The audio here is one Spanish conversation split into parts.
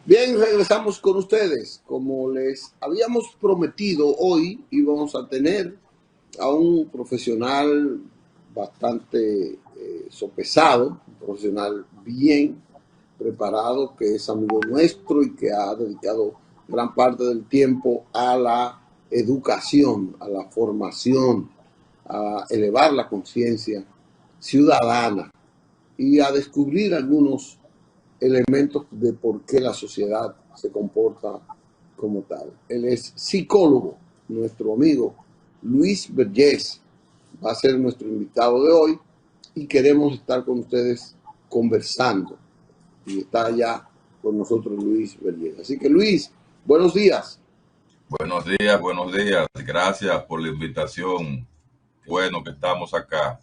Bien, regresamos con ustedes. Como les habíamos prometido, hoy íbamos a tener a un profesional bastante sopesado, un profesional bien preparado, que es amigo nuestro y que ha dedicado gran parte del tiempo a la educación, a la formación, a elevar la conciencia ciudadana y a descubrir algunos elementos de por qué la sociedad se comporta como tal. Él es psicólogo, nuestro amigo Luis Vergés va a ser nuestro invitado de hoy y queremos estar con ustedes conversando. Y está ya con nosotros Luis Vergés. Así que Luis, buenos días. Buenos días, buenos días. Gracias por la invitación. Bueno que estamos acá.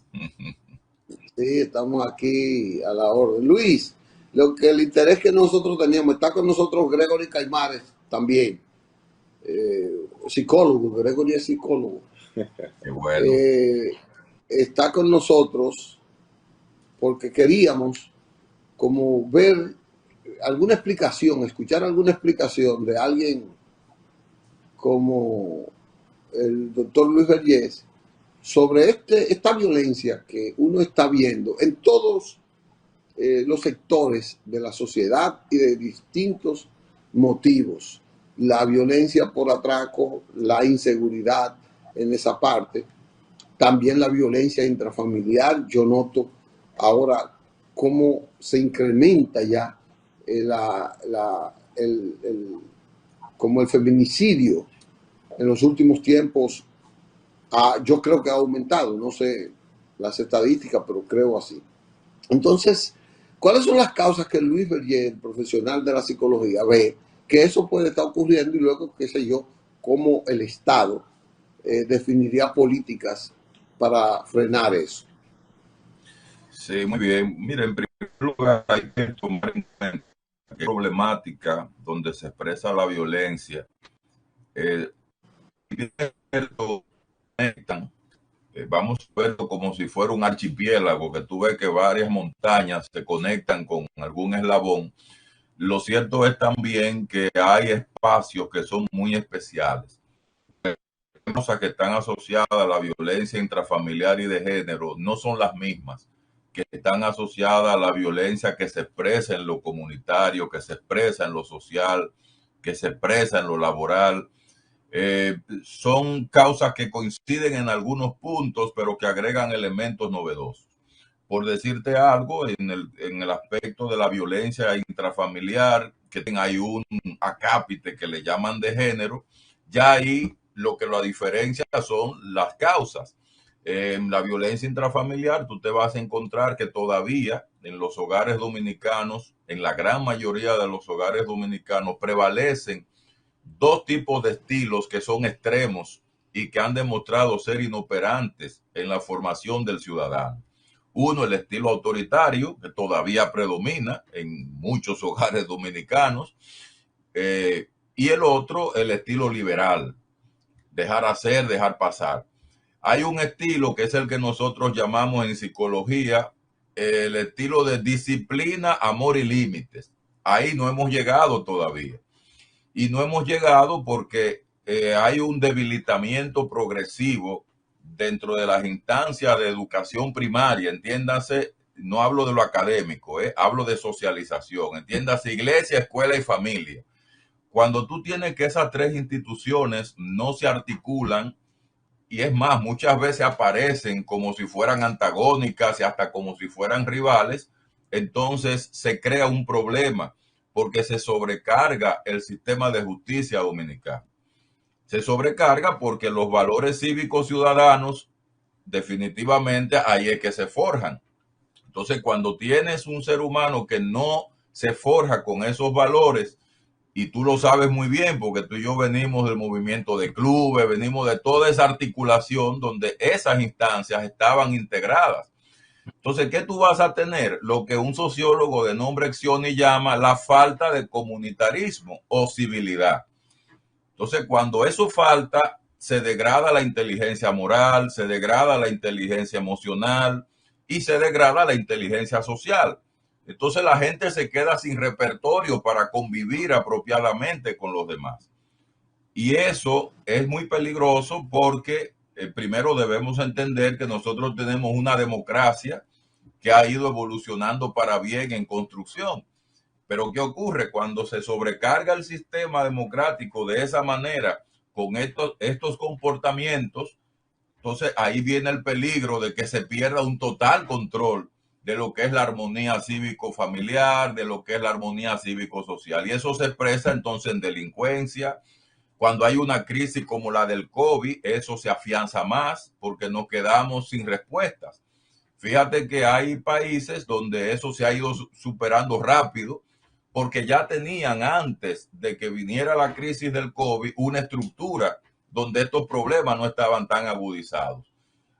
Sí, estamos aquí a la orden. Luis, lo que el interés que nosotros teníamos, está con nosotros Gregory Caimares también, psicólogo. Gregory es psicólogo. Qué bueno. Está con nosotros porque queríamos como ver alguna explicación, escuchar alguna explicación de alguien como el doctor Luis Vergés sobre esta violencia que uno está viendo en todos los sectores de la sociedad y de distintos motivos. La violencia por atraco, la inseguridad en esa parte, también la violencia intrafamiliar. Yo noto ahora cómo se incrementa ya como el feminicidio en los últimos tiempos. Yo creo que ha aumentado, no sé las estadísticas, pero creo así. Entonces, ¿cuáles son las causas que Luis Vergés, el profesional de la psicología, ve que eso puede estar ocurriendo y luego, qué sé yo, cómo el Estado definiría políticas para frenar eso? Sí, muy bien. Mira, en primer lugar hay que tomar en cuenta que problemática donde se expresa la violencia, eh, vamos a verlo como si fuera un archipiélago, que tú ves que varias montañas se conectan con algún eslabón. Lo cierto es también que hay espacios que son muy especiales. Cosas que están asociadas a la violencia intrafamiliar y de género no son las mismas que están asociadas a la violencia que se expresa en lo comunitario, que se expresa en lo social, que se expresa en lo laboral. Son causas que coinciden en algunos puntos, pero que agregan elementos novedosos. Por decirte algo, en el aspecto de la violencia intrafamiliar, que hay un acápite que le llaman de género, ya ahí lo que la diferencia son las causas. En la violencia intrafamiliar, tú te vas a encontrar que todavía en los hogares dominicanos, en la gran mayoría de los hogares dominicanos, prevalecen dos tipos de estilos que son extremos y que han demostrado ser inoperantes en la formación del ciudadano. Uno, el estilo autoritario, que todavía predomina en muchos hogares dominicanos, y el otro, el estilo liberal, dejar hacer, dejar pasar. Hay un estilo que es el que nosotros llamamos en psicología el estilo de disciplina, amor y límites. Ahí no hemos llegado todavía. Y no hemos llegado porque hay un debilitamiento progresivo dentro de las instancias de educación primaria. Entiéndase, no hablo de lo académico, hablo de socialización. Entiéndase, iglesia, escuela y familia. Cuando tú tienes que esas tres instituciones no se articulan, y es más, muchas veces aparecen como si fueran antagónicas y hasta como si fueran rivales, entonces se crea un problema porque se sobrecarga el sistema de justicia dominicano. Se sobrecarga porque los valores cívicos ciudadanos definitivamente ahí es que se forjan. Entonces, cuando tienes un ser humano que no se forja con esos valores, y tú lo sabes muy bien porque tú y yo venimos del movimiento de clubes, venimos de toda esa articulación donde esas instancias estaban integradas. Entonces, ¿qué tú vas a tener? Lo que un sociólogo de nombre Excioni llama la falta de comunitarismo o civilidad. Entonces, cuando eso falta, se degrada la inteligencia moral, se degrada la inteligencia emocional y se degrada la inteligencia social. Entonces la gente se queda sin repertorio para convivir apropiadamente con los demás. Y eso es muy peligroso porque primero debemos entender que nosotros tenemos una democracia que ha ido evolucionando para bien en construcción. Pero ¿qué ocurre cuando se sobrecarga el sistema democrático de esa manera con estos comportamientos? Entonces ahí viene el peligro de que se pierda un total control de lo que es la armonía cívico-familiar, de lo que es la armonía cívico-social. Y eso se expresa entonces en delincuencia. Cuando hay una crisis como la del COVID, eso se afianza más porque nos quedamos sin respuestas. Fíjate que hay países donde eso se ha ido superando rápido porque ya tenían antes de que viniera la crisis del COVID una estructura donde estos problemas no estaban tan agudizados.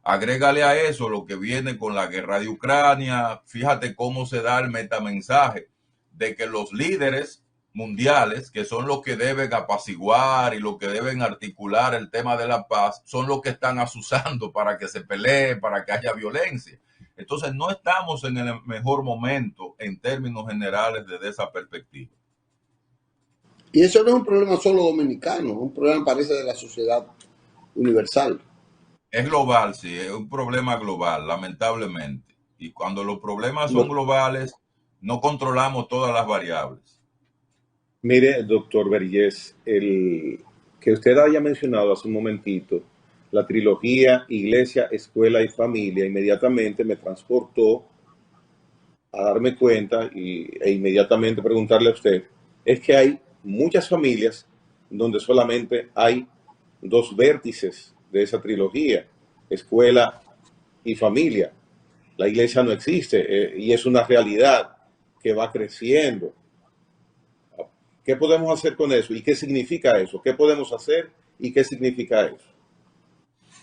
Agrégale a eso lo que viene con la guerra de Ucrania. Fíjate cómo se da el metamensaje de que los líderes mundiales, que son los que deben apaciguar y los que deben articular el tema de la paz, son los que están asusando para que se pelee, para que haya violencia. Entonces no estamos en el mejor momento en términos generales desde esa perspectiva. Y eso no es un problema solo dominicano, es un problema parece de la sociedad universal. Es global, sí, es un problema global, lamentablemente. Y cuando los problemas son No, globales, no controlamos todas las variables. mire, doctor Vergés, el que usted haya mencionado hace un momentito la trilogía Iglesia, Escuela y Familia, inmediatamente me transportó a darme cuenta e inmediatamente preguntarle a usted, es que hay muchas familias donde solamente hay dos vértices de esa trilogía, escuela y familia. La iglesia no existe y es una realidad que va creciendo. ¿Qué podemos hacer con eso? ¿Y qué significa eso? ¿Qué podemos hacer y qué significa eso?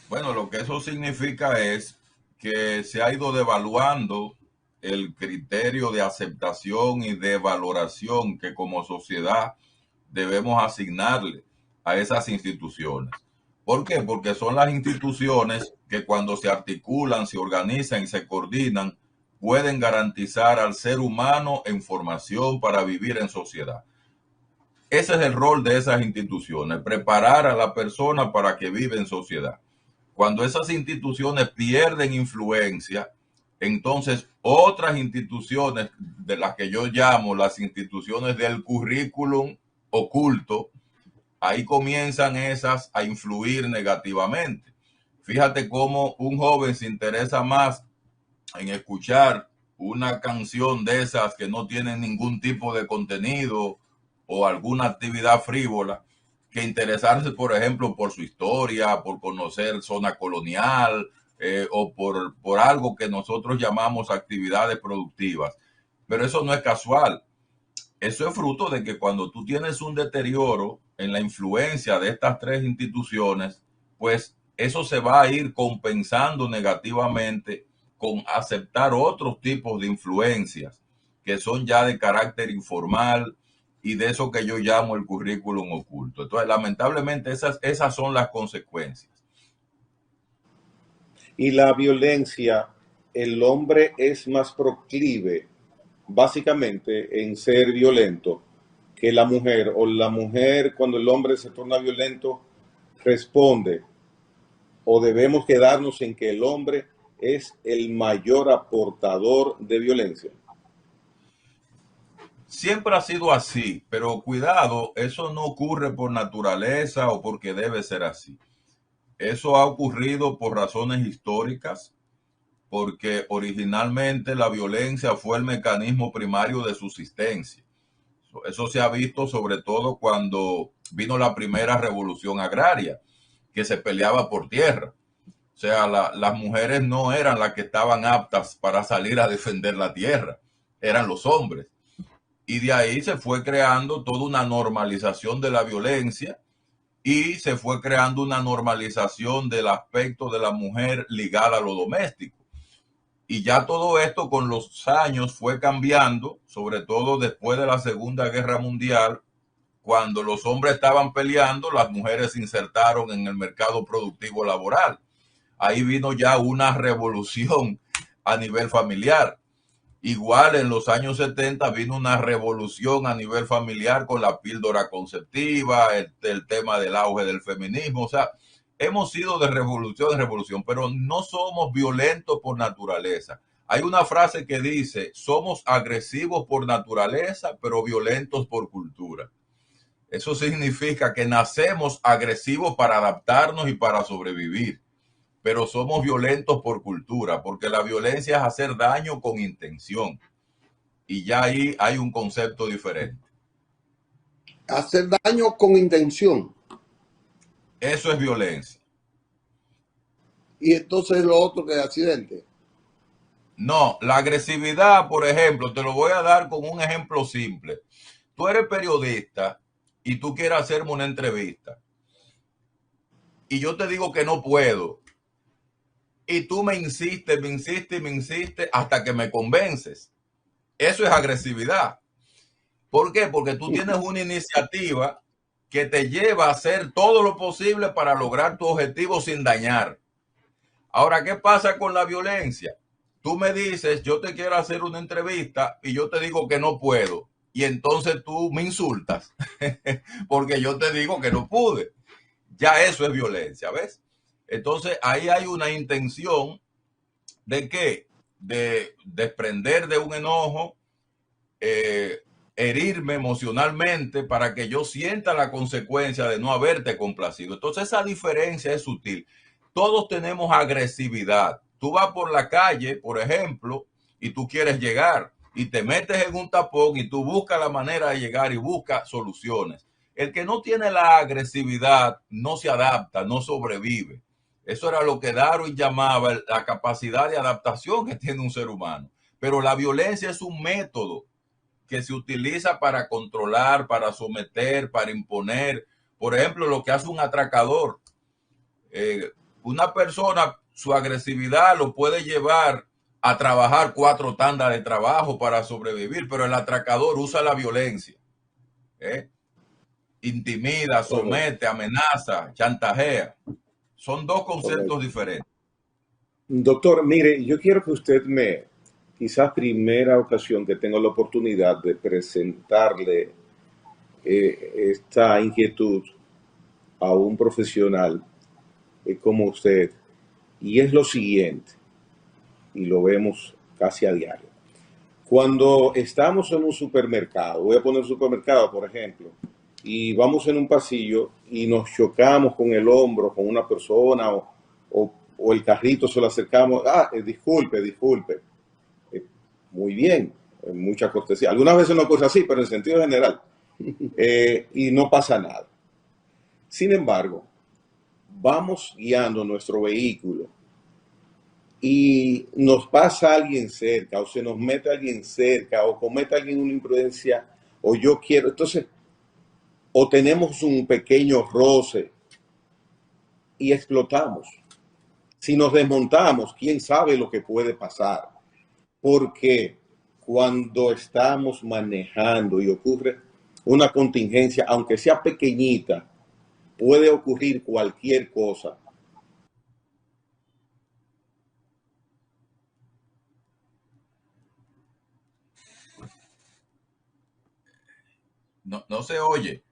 Bueno, lo que eso significa es que se ha ido devaluando el criterio de aceptación y de valoración que como sociedad debemos asignarle a esas instituciones. ¿Por qué? Porque son las instituciones que cuando se articulan, se organizan y se coordinan, pueden garantizar al ser humano en formación para vivir en sociedad. Ese es el rol de esas instituciones, preparar a la persona para que viva en sociedad. Cuando esas instituciones pierden influencia, entonces otras instituciones de las que yo llamo las instituciones del currículum oculto, ahí comienzan esas a influir negativamente. Fíjate cómo un joven se interesa más en escuchar una canción de esas que no tienen ningún tipo de contenido o alguna actividad frívola, que interesarse, por ejemplo, por su historia, por conocer zona colonial o por algo que nosotros llamamos actividades productivas. Pero eso no es casual. Eso es fruto de que cuando tú tienes un deterioro en la influencia de estas tres instituciones, pues eso se va a ir compensando negativamente con aceptar otros tipos de influencias que son ya de carácter informal y de eso que yo llamo el currículum oculto. Entonces, lamentablemente, esas son las consecuencias. Y la violencia, el hombre es más proclive básicamente en ser violento que la mujer, o la mujer cuando el hombre se torna violento responde, o debemos quedarnos en que el hombre es el mayor aportador de violencia. Siempre ha sido así, pero cuidado, eso no ocurre por naturaleza o porque debe ser así. Eso ha ocurrido por razones históricas, porque originalmente la violencia fue el mecanismo primario de subsistencia. Eso se ha visto sobre todo cuando vino la primera revolución agraria, que se peleaba por tierra. O sea, las mujeres no eran las que estaban aptas para salir a defender la tierra, eran los hombres. Y de ahí se fue creando toda una normalización de la violencia y se fue creando una normalización del aspecto de la mujer ligada a lo doméstico. Y ya todo esto con los años fue cambiando, sobre todo después de la Segunda Guerra Mundial, cuando los hombres estaban peleando, las mujeres se insertaron en el mercado productivo laboral. Ahí vino ya una revolución a nivel familiar. Igual en los años 70 vino una revolución a nivel familiar con la píldora conceptiva, el tema del auge del feminismo. O sea, hemos sido de revolución en revolución, pero no somos violentos por naturaleza. Hay una frase que dice, somos agresivos por naturaleza, pero violentos por cultura. Eso significa que nacemos agresivos para adaptarnos y para sobrevivir, pero somos violentos por cultura, porque la violencia es hacer daño con intención. Y ya ahí hay un concepto diferente. Hacer daño con intención. Eso es violencia. Y entonces lo otro que es accidente. No, la agresividad, por ejemplo, te lo voy a dar con un ejemplo simple. Tú eres periodista y tú quieres hacerme una entrevista. Y yo te digo que no puedo. Y tú me insistes hasta que me convences. Eso es agresividad. ¿Por qué? Porque tú tienes una iniciativa que te lleva a hacer todo lo posible para lograr tu objetivo sin dañar. Ahora, ¿qué pasa con la violencia? Tú me dices, yo te quiero hacer una entrevista y yo te digo que no puedo. Y entonces tú me insultas porque yo te digo que no pude. Ya eso es violencia, ¿ves? Entonces ahí hay una intención de qué, de desprender de un enojo, herirme emocionalmente para que yo sienta la consecuencia de no haberte complacido. Entonces esa diferencia es sutil. Todos tenemos agresividad. Tú vas por la calle, por ejemplo, y tú quieres llegar y te metes en un tapón y tú buscas la manera de llegar y buscas soluciones. El que no tiene la agresividad no se adapta, no sobrevive. Eso era lo que Darwin llamaba la capacidad de adaptación que tiene un ser humano. Pero la violencia es un método que se utiliza para controlar, para someter, para imponer. Por ejemplo, lo que hace un atracador. Una persona, su agresividad lo puede llevar a trabajar 4 tandas de trabajo para sobrevivir, pero el atracador usa la violencia. Intimida, somete, amenaza, chantajea. Son dos conceptos diferentes. Doctor, mire, yo quiero que usted quizás primera ocasión que tengo la oportunidad de presentarle esta inquietud a un profesional como usted, y es lo siguiente, y lo vemos casi a diario. Cuando estamos en un supermercado, voy a poner supermercado, por ejemplo, y vamos en un pasillo y nos chocamos con el hombro, con una persona, o el carrito se lo acercamos, disculpe, muy bien, mucha cortesía. Algunas veces no ocurre así, pero en sentido general, y no pasa nada. Sin embargo, vamos guiando nuestro vehículo y nos pasa alguien cerca, o se nos mete alguien cerca, o comete alguien una imprudencia, o yo quiero, entonces, o tenemos un pequeño roce y explotamos. Si nos desmontamos, quién sabe lo que puede pasar. Porque cuando estamos manejando y ocurre una contingencia, aunque sea pequeñita, puede ocurrir cualquier cosa. No se oye.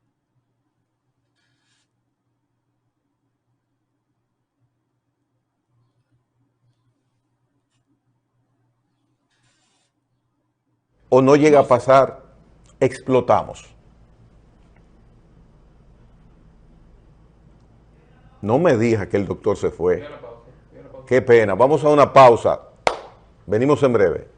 O no llega a pasar, explotamos. No me diga que el doctor se fue. Qué pena. Vamos a una pausa. Venimos en breve.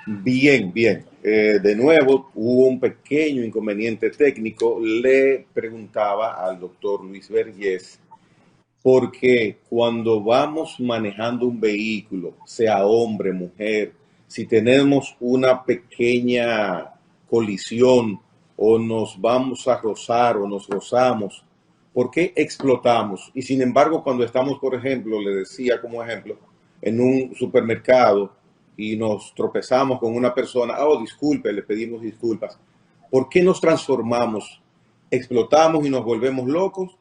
Bien. De nuevo, hubo un pequeño inconveniente técnico. Le preguntaba al doctor Luis Vergés, porque cuando vamos manejando un vehículo, sea hombre, mujer, si tenemos una pequeña colisión o nos vamos a rozar o nos rozamos, ¿por qué explotamos? Y sin embargo, cuando estamos, por ejemplo, le decía como ejemplo, en un supermercado y nos tropezamos con una persona, oh, disculpe, le pedimos disculpas. ¿Por qué nos transformamos, explotamos y nos volvemos locos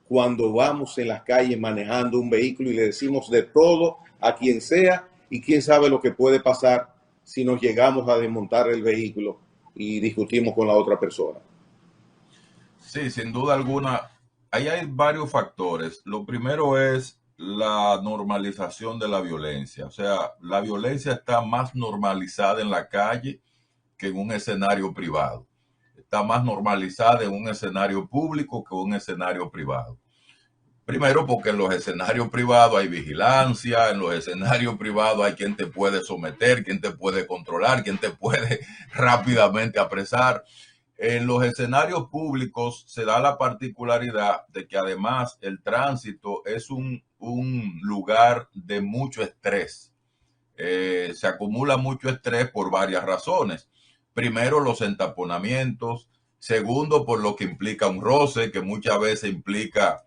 cuando vamos en las calles manejando un vehículo y le decimos de todo a quien sea y quién sabe lo que puede pasar si nos llegamos a desmontar el vehículo y discutimos con la otra persona? Sí, sin duda alguna, ahí hay varios factores. Lo primero es la normalización de la violencia. O sea, la violencia está más normalizada en la calle que en un escenario privado. Está más normalizada en un escenario público que en un escenario privado. Primero porque en los escenarios privados hay vigilancia, en los escenarios privados hay quien te puede someter, quien te puede controlar, quien te puede rápidamente apresar. En los escenarios públicos se da la particularidad de que además el tránsito es un lugar de mucho estrés. Se acumula mucho estrés por varias razones. Primero, los entaponamientos. Segundo, por lo que implica un roce, que muchas veces implica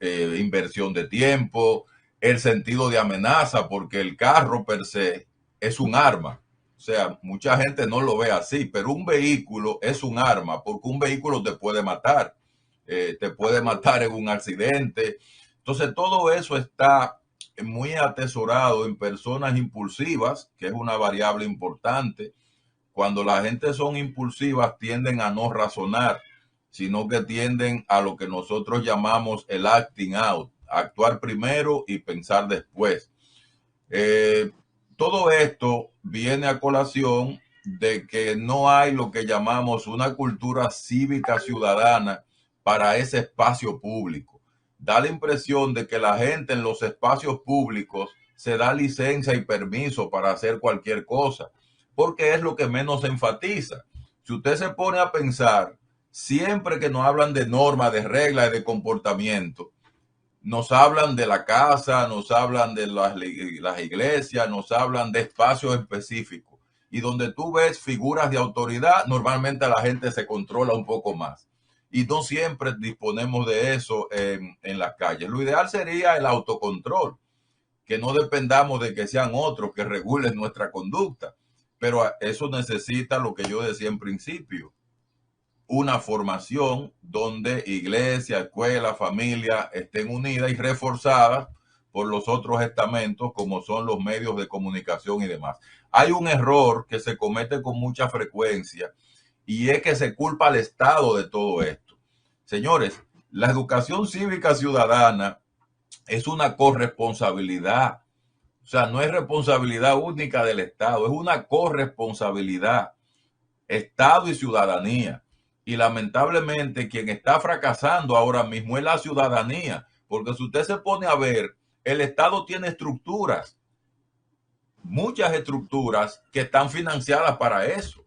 inversión de tiempo. El sentido de amenaza, porque el carro per se es un arma. O sea, mucha gente no lo ve así, pero un vehículo es un arma, porque un vehículo te puede matar en un accidente. Entonces, todo eso está muy atesorado en personas impulsivas, que es una variable importante. Cuando la gente son impulsivas, tienden a no razonar, sino que tienden a lo que nosotros llamamos el acting out, actuar primero y pensar después. Eh, Todo esto viene a colación de que no hay lo que llamamos una cultura cívica ciudadana para ese espacio público. Da la impresión de que la gente en los espacios públicos se da licencia y permiso para hacer cualquier cosa, porque es lo que menos se enfatiza. Si usted se pone a pensar, siempre que nos hablan de normas, de reglas y de comportamiento, nos hablan de la casa, nos hablan de las iglesias, nos hablan de espacios específicos. Y donde tú ves figuras de autoridad, normalmente la gente se controla un poco más. Y no siempre disponemos de eso en las calles. Lo ideal sería el autocontrol, que no dependamos de que sean otros que regulen nuestra conducta. Pero eso necesita lo que yo decía en principio, una formación donde iglesia, escuela, familia estén unidas y reforzadas por los otros estamentos como son los medios de comunicación y demás. Hay un error que se comete con mucha frecuencia y es que se culpa al Estado de todo esto. Señores, la educación cívica ciudadana es una corresponsabilidad. O sea, no es responsabilidad única del Estado, es una corresponsabilidad. Estado y ciudadanía. Y lamentablemente quien está fracasando ahora mismo es la ciudadanía, porque si usted se pone a ver, el Estado tiene estructuras, muchas estructuras que están financiadas para eso.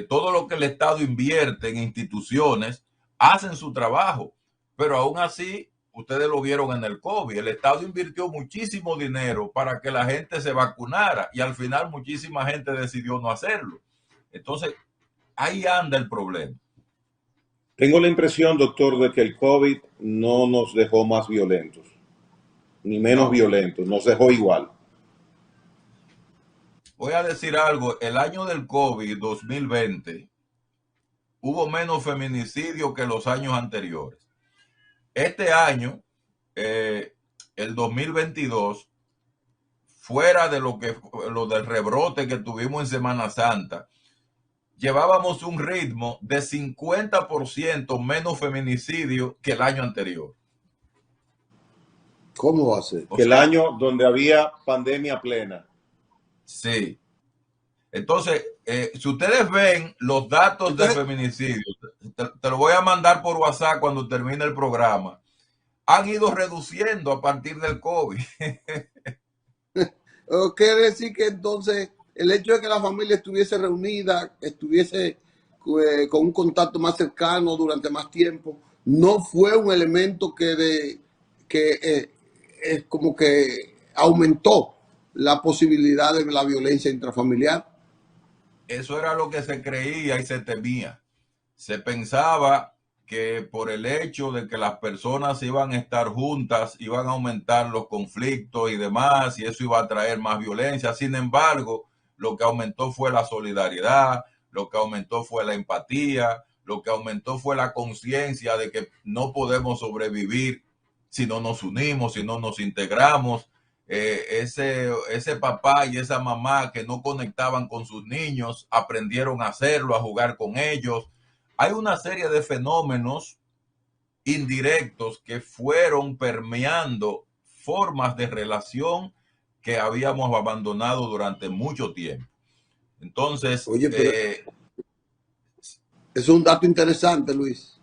Todo lo que el Estado invierte en instituciones hacen su trabajo, pero aún así, ustedes lo vieron en el COVID, el Estado invirtió muchísimo dinero para que la gente se vacunara y al final muchísima gente decidió no hacerlo. Entonces, ahí anda el problema. Tengo la impresión, doctor, de que el COVID no nos dejó más violentos, ni menos No, violentos, nos dejó igual. voy a decir algo, el año del COVID 2020 hubo menos feminicidio que los años anteriores. Este año, el 2022, fuera de lo del rebrote que tuvimos en Semana Santa, llevábamos un ritmo de 50% menos feminicidio que el año anterior. ¿Cómo va a ser? O Que el sea, año donde había pandemia plena. sí. Entonces, si ustedes ven los datos de Entonces, feminicidio, te lo voy a mandar por WhatsApp cuando termine el programa, han ido reduciendo a partir del COVID. quiere decir que entonces el hecho de que la familia estuviese reunida, estuviese con un contacto más cercano durante más tiempo, no fue un elemento que es como que aumentó la posibilidad de la violencia intrafamiliar. Eso era lo que se creía y se temía. Se pensaba que por el hecho de que las personas iban a estar juntas, iban a aumentar los conflictos y demás, y eso iba a traer más violencia. Sin embargo, lo que aumentó fue la solidaridad, lo que aumentó fue la empatía, lo que aumentó fue la conciencia de que no podemos sobrevivir si no nos unimos, si no nos integramos. Ese papá y esa mamá que no conectaban con sus niños, aprendieron a hacerlo, a jugar con ellos. Hay una serie de fenómenos indirectos que fueron permeando formas de relación que habíamos abandonado durante mucho tiempo. Entonces, Oye, pero es un dato interesante, Luis.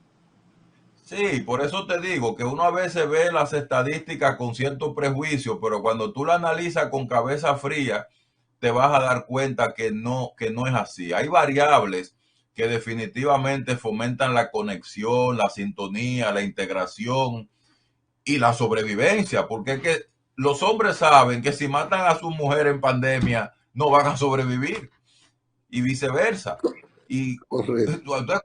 sí, por eso te digo que uno a veces ve las estadísticas con cierto prejuicio, pero cuando tú la analizas con cabeza fría, te vas a dar cuenta que no es así. Hay variables que definitivamente fomentan la conexión, la sintonía, la integración y la sobrevivencia, porque es que los hombres saben que si matan a su mujer en pandemia, no van a sobrevivir y viceversa. Y Correcto. entonces,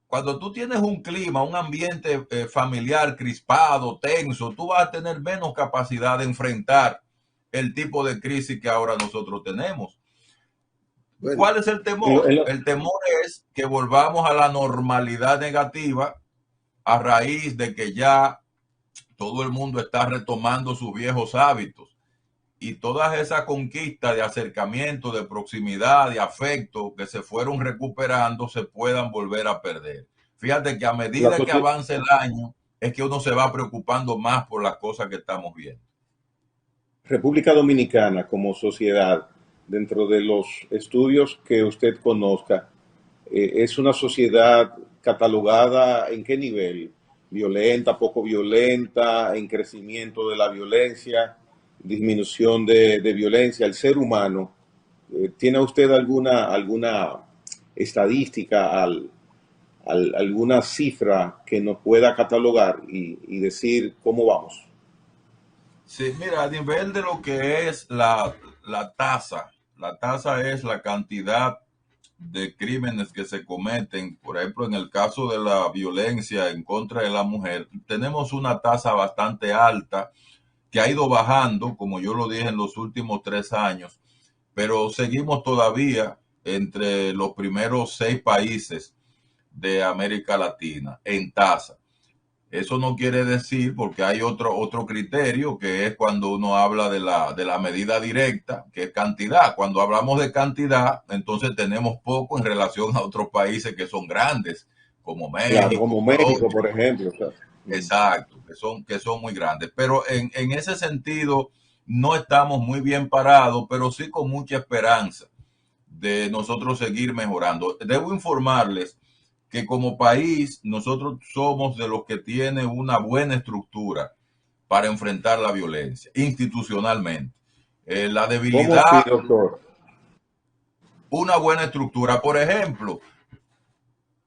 cuando tú tienes un clima, un ambiente familiar crispado, tenso, tú vas a tener menos capacidad de enfrentar el tipo de crisis que ahora nosotros tenemos. Bueno, ¿Cuál es el temor? El temor es que volvamos a la normalidad negativa a raíz de que ya todo el mundo está retomando sus viejos hábitos y todas esas conquistas de acercamiento, de proximidad, de afecto que se fueron recuperando se puedan volver a perder. Fíjate que a medida que avance el año es que uno se va preocupando más por las cosas que estamos viendo. República Dominicana como sociedad, dentro de los estudios que usted conozca, ¿es una sociedad catalogada en qué nivel? ¿Violenta, poco violenta, en crecimiento de la violencia, disminución de violencia? El ser humano, ¿tiene usted alguna estadística, alguna cifra que nos pueda catalogar y decir cómo vamos? Sí, mira, a nivel de lo que es la tasa es la cantidad de crímenes que se cometen. Por ejemplo, en el caso de la violencia en contra de la mujer, tenemos una tasa bastante alta que ha ido bajando, como yo lo dije, en los últimos 3 años, pero seguimos todavía entre los primeros 6 países de América Latina en tasa. Eso no quiere decir, porque hay otro criterio, que es cuando uno habla de la medida directa, que es cantidad. Cuando hablamos de cantidad, entonces tenemos poco en relación a otros países que son grandes, como Claro, México, como México, Colombia. por ejemplo. O sea, Exacto, que son muy grandes. Pero en ese sentido, no estamos muy bien parados, pero sí con mucha esperanza de nosotros seguir mejorando. Debo informarles que como país nosotros somos de los que tienen una buena estructura para enfrentar la violencia institucionalmente. La ¿cómo así, debilidad, doctor? una buena estructura. Por ejemplo,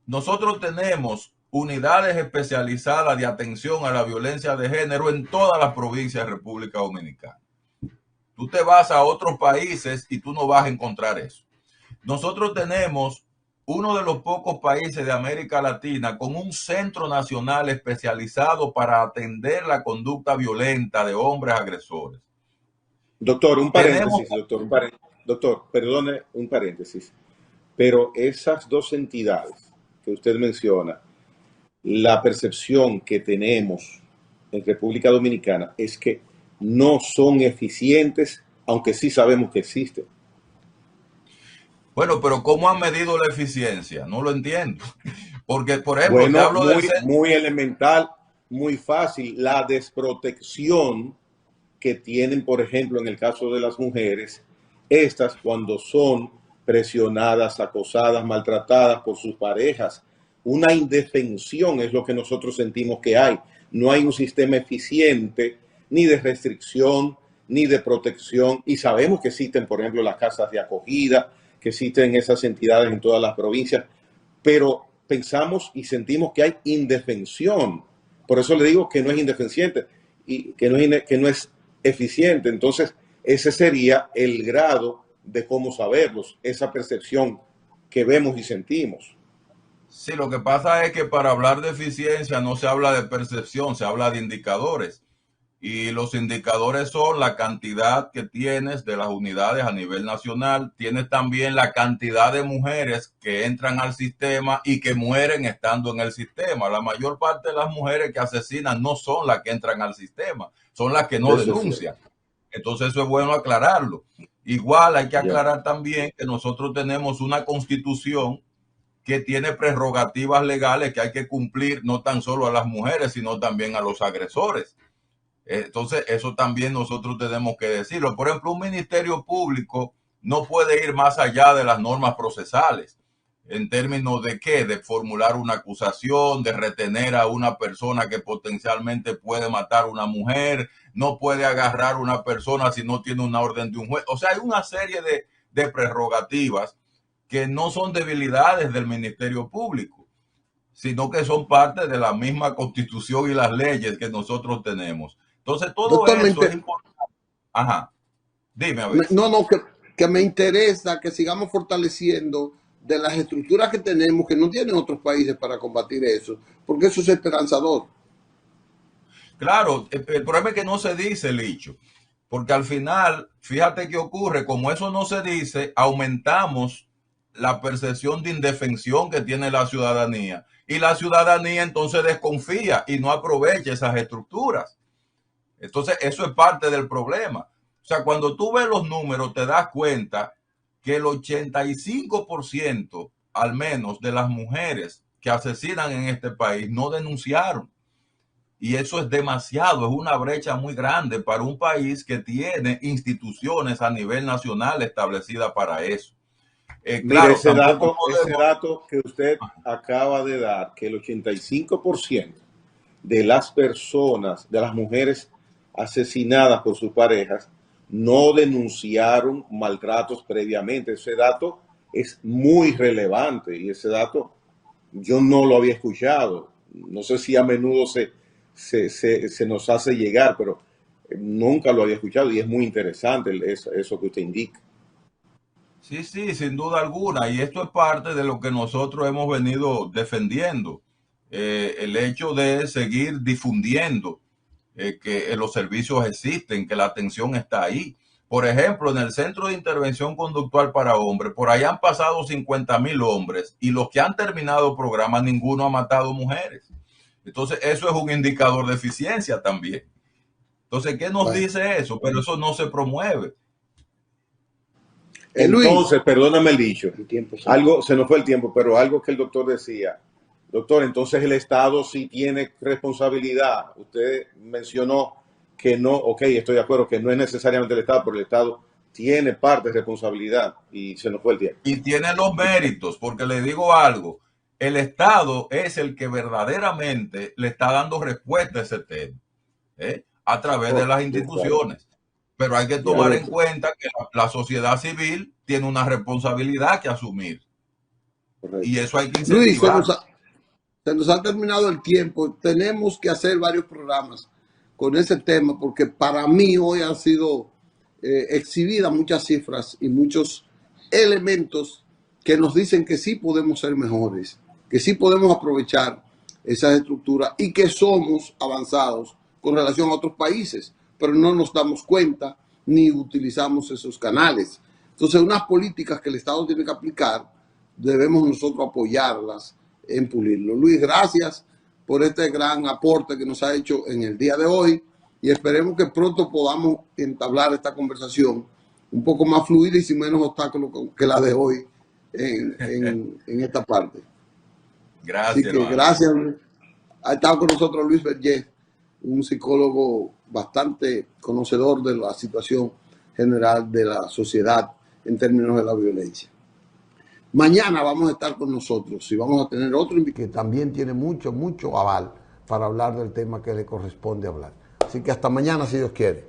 nosotros tenemos unidades especializadas de atención a la violencia de género en todas las provincias de República Dominicana. Tú te vas a otros países y tú no vas a encontrar eso. Nosotros tenemos uno de los pocos países de América Latina con un centro nacional especializado para atender la conducta violenta de hombres agresores. Doctor, un Tenemos, paréntesis, doctor, doctor, perdone un paréntesis, pero esas dos entidades que usted menciona, la percepción que tenemos en República Dominicana es que no son eficientes, aunque sí sabemos que existen. bueno, pero ¿cómo han medido la eficiencia? No lo entiendo. Porque, por ejemplo, te Bueno, hablo del centro. muy elemental, muy fácil, la desprotección que tienen, por ejemplo, en el caso de las mujeres, estas cuando son presionadas, acosadas, maltratadas por sus parejas. Una indefensión es lo que nosotros sentimos que hay. No hay un sistema eficiente ni de restricción ni de protección. Y sabemos que existen, por ejemplo, las casas de acogida, que existen esas entidades en todas las provincias, pero pensamos y sentimos que hay indefensión. Por eso le digo que no es indefensiente y que no es eficiente. Entonces, ese sería el grado de cómo saberlos, esa percepción que vemos y sentimos. Sí, lo que pasa es que para hablar de eficiencia no se habla de percepción, se habla de indicadores. Y los indicadores son la cantidad que tienes de las unidades a nivel nacional. Tienes también la cantidad de mujeres que entran al sistema y que mueren estando en el sistema. La mayor parte de las mujeres que asesinan no son las que entran al sistema, son las que no Eso es cierto. denuncian. Entonces eso es bueno aclararlo. Igual hay que Ya. aclarar también que nosotros tenemos una constitución que tiene prerrogativas legales que hay que cumplir no tan solo a las mujeres, sino también a los agresores. Entonces, eso también nosotros tenemos que decirlo. Por ejemplo, un ministerio público no puede ir más allá de las normas procesales. ¿En términos de qué? De formular una acusación, de retener a una persona que potencialmente puede matar a una mujer, no puede agarrar a una persona si no tiene una orden de un juez. O sea, hay una serie de prerrogativas que no son debilidades del Ministerio Público, sino que son parte de la misma Constitución y las leyes que nosotros tenemos. Entonces, todo Doctor, eso es importante. Ajá, dime a ver. no, no, que me interesa que sigamos fortaleciendo de las estructuras que tenemos, que no tienen otros países para combatir eso, porque eso es esperanzador. Claro, el problema es que no se dice el hecho, porque al final, fíjate qué ocurre, como eso no se dice, aumentamos la percepción de indefensión que tiene la ciudadanía. Y la ciudadanía entonces desconfía y no aprovecha esas estructuras. Entonces, eso es parte del problema. O sea, cuando tú ves los números, te das cuenta que el 85% al menos de las mujeres que asesinan en este país no denunciaron. Y eso es demasiado, es una brecha muy grande para un país que tiene instituciones a nivel nacional establecidas para eso. Mire, Claro, tampoco ese podemos... dato que usted acaba de dar, que el 85% de las personas, de las mujeres asesinadas por sus parejas, no denunciaron maltratos previamente. Ese dato es muy relevante y ese dato yo no lo había escuchado. No sé si a menudo se nos hace llegar, pero nunca lo había escuchado y es muy interesante eso que usted indica. Sí, sí, sin duda alguna. Y esto es parte de lo que nosotros hemos venido defendiendo. El hecho de seguir difundiendo que los servicios existen, que la atención está ahí. Por ejemplo, en el Centro de Intervención Conductual para Hombres, por ahí han pasado 50,000 hombres y los que han terminado programas, ninguno ha matado mujeres. Entonces, eso es un indicador de eficiencia también. Entonces, ¿qué nos Bueno, dice eso? Pero eso no se promueve. Luis, Entonces, perdóname el dicho, el tiempo se va. algo, se nos fue el tiempo, pero algo que el doctor decía, doctor, entonces el Estado sí tiene responsabilidad. Usted mencionó que no, ok, estoy de acuerdo, que no es necesariamente el Estado, pero el Estado tiene parte de responsabilidad y se nos fue el tiempo. Y tiene los méritos, porque le digo algo, el Estado es el que verdaderamente le está dando respuesta a ese tema, a través de Oh, las sí, claro, instituciones. Pero hay que ya, tomar en cuenta que la sociedad civil tiene una responsabilidad que asumir y correcto. eso hay que Luis, incentivarlo. se nos ha terminado el tiempo. Tenemos que hacer varios programas con ese tema porque para mí hoy han sido exhibidas muchas cifras y muchos elementos que nos dicen que sí podemos ser mejores, que sí podemos aprovechar esas estructuras y que somos avanzados con relación a otros países, pero no nos damos cuenta ni utilizamos esos canales. Entonces, unas políticas que el Estado tiene que aplicar, debemos nosotros apoyarlas en pulirlo. Luis, gracias por este gran aporte que nos ha hecho en el día de hoy y esperemos que pronto podamos entablar esta conversación un poco más fluida y sin menos obstáculos que la de hoy en esta parte. Así Gracias, que hermano. gracias. Ha estado con nosotros Luis Vergés, un psicólogo bastante conocedor de la situación general de la sociedad en términos de la violencia. Mañana vamos a estar con nosotros y vamos a tener otro invitado que también tiene mucho aval para hablar del tema que le corresponde hablar. Así que hasta mañana, si Dios quiere.